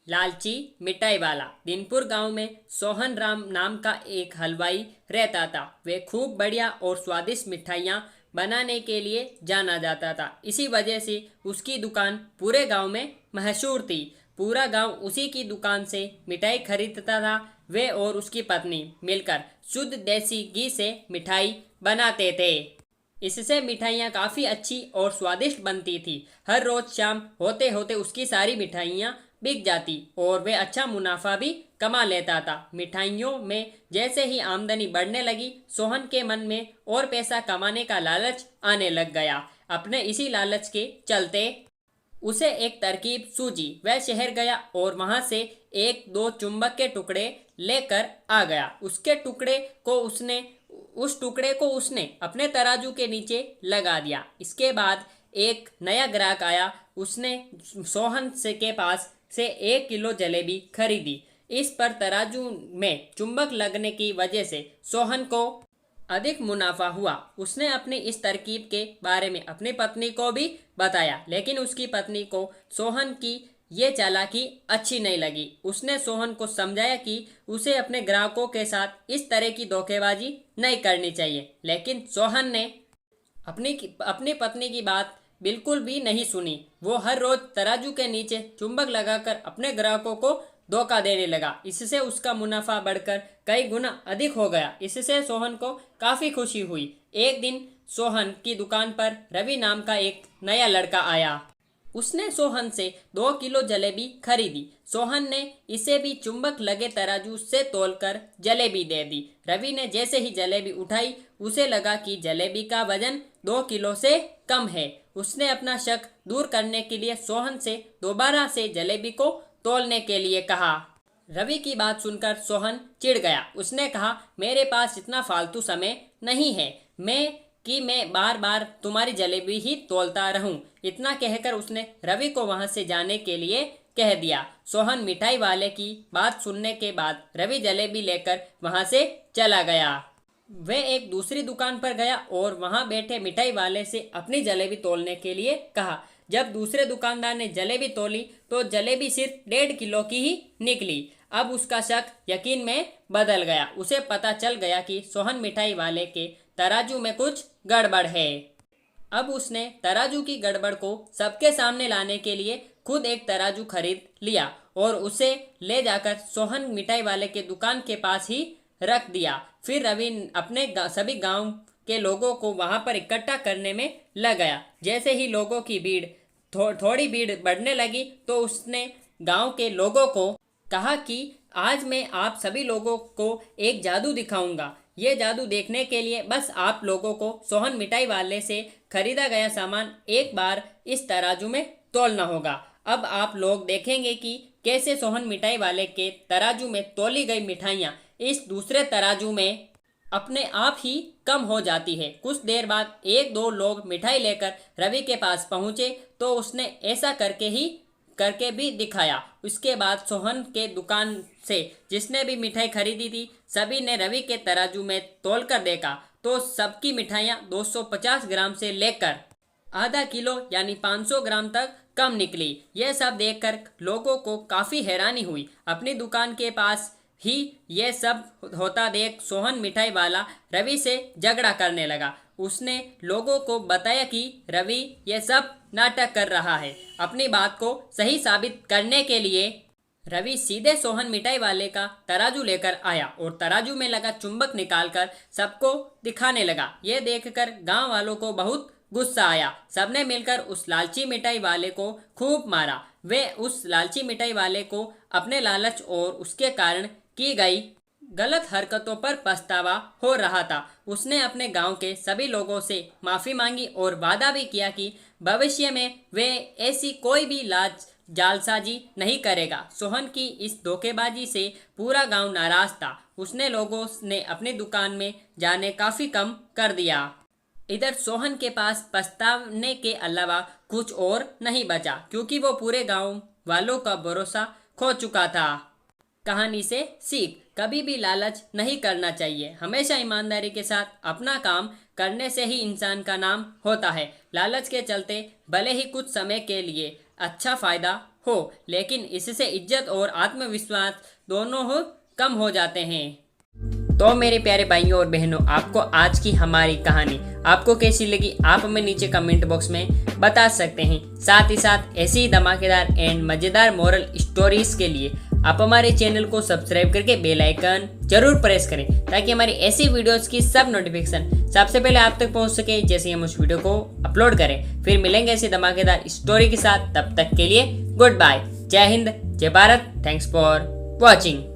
लालची मिठाई वाला। दिनपुर गांव में सोहन राम नाम का एक हलवाई रहता था। वे खूब बढ़िया और स्वादिष्ट मिठाइयाँ बनाने के लिए जाना जाता था। इसी वजह से उसकी दुकान पूरे गांव में मशहूर थी। पूरा गांव उसी की दुकान से मिठाई खरीदता था। वे और उसकी पत्नी मिलकर शुद्ध देसी घी से मिठाई बनाते थे। इससे मिठाइयाँ काफ़ी अच्छी और स्वादिष्ट बनती थी। हर रोज़ शाम होते होते उसकी सारी मिठाइयाँ बिक जाती और वे अच्छा मुनाफा भी कमा लेता था। मिठाइयों में जैसे ही आमदनी बढ़ने लगी, सोहन के मन में और पैसा कमाने का लालच आने लग गया। अपने इसी लालच के चलते उसे एक तरकीब सूझी। वह शहर गया और वहां से एक दो चुंबक के टुकड़े लेकर आ गया। उस टुकड़े को उसने अपने तराजू के नीचे लगा दिया। इसके बाद एक नया ग्राहक आया। उसने सोहन से के पास से 1 किलो जलेबी खरीदी। इस पर तराजू में चुंबक लगने की वजह से सोहन को अधिक मुनाफा हुआ। उसने अपनी इस तरकीब के बारे में अपनी पत्नी को भी बताया, लेकिन उसकी पत्नी को सोहन की ये चालाकी अच्छी नहीं लगी। उसने सोहन को समझाया कि उसे अपने ग्राहकों के साथ इस तरह की धोखेबाजी नहीं करनी चाहिए, लेकिन सोहन ने अपनी पत्नी की बात बिल्कुल भी नहीं सुनी। वो हर रोज तराजू के नीचे चुंबक लगाकर अपने ग्राहकों को धोखा देने लगा। इससे उसका मुनाफा बढ़कर कई गुना अधिक हो गया। इससे सोहन को काफ़ी खुशी हुई। एक दिन सोहन की दुकान पर रवि नाम का एक नया लड़का आया। उसने सोहन से 2 किलो जलेबी खरीदी। सोहन ने इसे भी चुंबक लगे तराजू से तोलकर जलेबी दे दी। रवि ने जैसे ही जलेबी उठाई, उसे लगा कि जलेबी का वजन 2 किलो से कम है। उसने अपना शक दूर करने के लिए सोहन से दोबारा से जलेबी को तोलने के लिए कहा। रवि की बात सुनकर सोहन चिढ़ गया। उसने कहा, मेरे पास इतना फालतू समय नहीं है मैं बार बार तुम्हारी जलेबी ही तोलता रहूं। इतना कहकर उसने रवि को वहां से जाने के लिए कह दिया। सोहन मिठाई वाले की बात सुनने के बाद रवि जलेबी लेकर वहां से चला गया। वह एक दूसरी दुकान पर गया और वहां बैठे मिठाई वाले से अपनी जलेबी तोलने के लिए कहा। जब दूसरे दुकानदार ने जलेबी तोली तो जलेबी सिर्फ 1.5 किलो की ही निकली। अब उसका शक यकीन में बदल गया। उसे पता चल गया कि सोहन मिठाई वाले के तराजू में कुछ गड़बड़ है। अब उसने तराजू की गड़बड़ को सबके सामने लाने के लिए खुद एक तराजू खरीद लिया और उसे ले जाकर सोहन मिठाई वाले के दुकान के पास ही रख दिया। फिर रवि अपने सभी गांव के लोगों को वहां पर इकट्ठा करने में लग गया। जैसे ही लोगों की भीड़ थोड़ी भीड़ बढ़ने लगी तो उसने गांव के लोगों को कहा कि आज मैं आप सभी लोगों को एक जादू दिखाऊंगा। ये जादू देखने के लिए बस आप लोगों को सोहन मिठाई वाले से खरीदा गया सामान एक बार इस तराजू में तोलना होगा। अब आप लोग देखेंगे कि कैसे सोहन मिठाई वाले के तराजू में तोली गई मिठाइयाँ इस दूसरे तराजू में अपने आप ही कम हो जाती है। कुछ देर बाद एक दो लोग मिठाई लेकर रवि के पास पहुंचे तो उसने ऐसा करके भी दिखाया। उसके बाद सोहन के दुकान से जिसने भी मिठाई खरीदी थी, सभी ने रवि के तराजू में तोलकर देखा तो सबकी मिठाइयाँ 250 ग्राम से लेकर आधा किलो यानी 500 ग्राम तक कम निकली। यह सब देखकर लोगों को काफ़ी हैरानी हुई। अपनी दुकान के पास ही ये सब होता देख सोहन मिठाई वाला रवि से झगड़ा करने लगा। उसने लोगों को बताया कि रवि ये सब नाटक कर रहा है। अपनी बात को सही साबित करने के लिए रवि सीधे सोहन मिठाई वाले का तराजू लेकर आया और तराजू में लगा चुंबक निकालकर सबको दिखाने लगा। ये देखकर गांव वालों को बहुत गुस्सा आया। सबने मिलकर उस लालची मिठाई वाले को खूब मारा। वे उस लालची मिठाई वाले को अपने लालच और उसके कारण की गई गलत हरकतों पर पछतावा हो रहा था। उसने अपने गांव के सभी लोगों से माफ़ी मांगी और वादा भी किया कि भविष्य में वे ऐसी कोई भी जालसाजी नहीं करेगा। सोहन की इस धोखेबाजी से पूरा गांव नाराज था। उसने लोगों ने अपनी दुकान में जाने काफ़ी कम कर दिया। इधर सोहन के पास पछताने के अलावा कुछ और नहीं बचा, क्योंकि वो पूरे गांव वालों का भरोसा खो चुका था। कहानी से सीख, कभी भी लालच नहीं करना चाहिए। हमेशा ईमानदारी के साथ अपना काम करने से ही इंसान का नाम होता है। लालच के चलते भले ही कुछ समय के लिए अच्छा फायदा हो, लेकिन इससे इज्जत और आत्मविश्वास दोनों कम हो जाते हैं। तो मेरे प्यारे भाइयों और बहनों, आपको आज की हमारी कहानी आपको कैसी लगी आप हमें नीचे कमेंट बॉक्स में बता सकते हैं। साथ ही साथ ऐसी ही धमाकेदार एंड मज़ेदार मोरल स्टोरीज के लिए आप हमारे चैनल को सब्सक्राइब करके बेल आइकन जरूर प्रेस करें, ताकि हमारी ऐसी वीडियोस की सब नोटिफिकेशन सबसे पहले आप तक पहुंच सके जैसे हम उस वीडियो को अपलोड करें। फिर मिलेंगे ऐसी धमाकेदार स्टोरी के साथ, तब तक के लिए गुड बाय। जय हिंद, जय भारत। Thanks for watching.